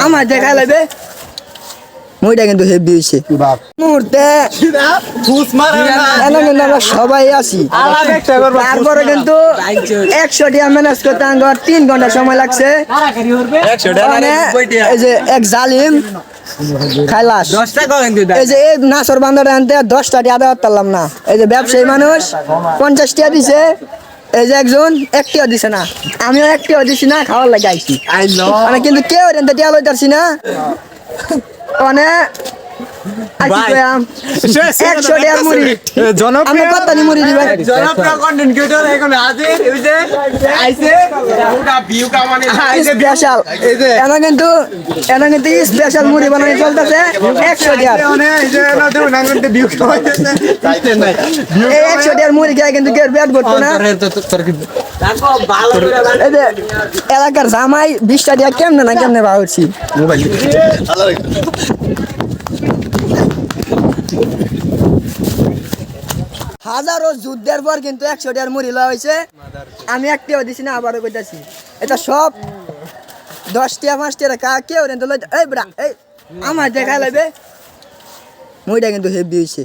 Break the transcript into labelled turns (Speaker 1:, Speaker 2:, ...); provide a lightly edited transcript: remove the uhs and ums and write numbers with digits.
Speaker 1: আমার দেখা লাগবে মুইটা কিন্তু হেভি হইছে মুহূর্তে আমরা সবাই আছি তারপরে কিন্তু 100 টিয়া ম্যানেজ করতে আমার 3 ঘন্টা সময় লাগছে এই যে এক জালিম খাইলাস এই যে এই নাসর বান্দাটা আনতে 10টা টিয়া আদায় করতাম না এই যে ব্যবসায়ী মানুষ 50 টিয়া দিছে এই যে একজন একটিও দিছে না আমিও একটিও দিছি না খাওয়ার লাগে আইছি মানে কিন্তু কেউ রেন্তে টিয়া লইতারছি না মানে স্পেশাল মুড়ি বানানো চলতেছে 100 টাকার মুড়ি খেয়ে কিন্তু কেউ পেট করতো না এলাকার জামাই 20টা টাকা কেমনে না কেমনে ভাবছি হাজারো যুদ্ধের পর কিন্তু 100 টাকার মুড়ি লওয়া হয়েছে আমি একটিও দিছি না আবারও কইতাছি এটা সব 10 টাকা 5 টাকা কেউ রেন্ট লই এই বড়া এই আমার দেখা লাগবে মুড়িটা কিন্তু হেভি হইছে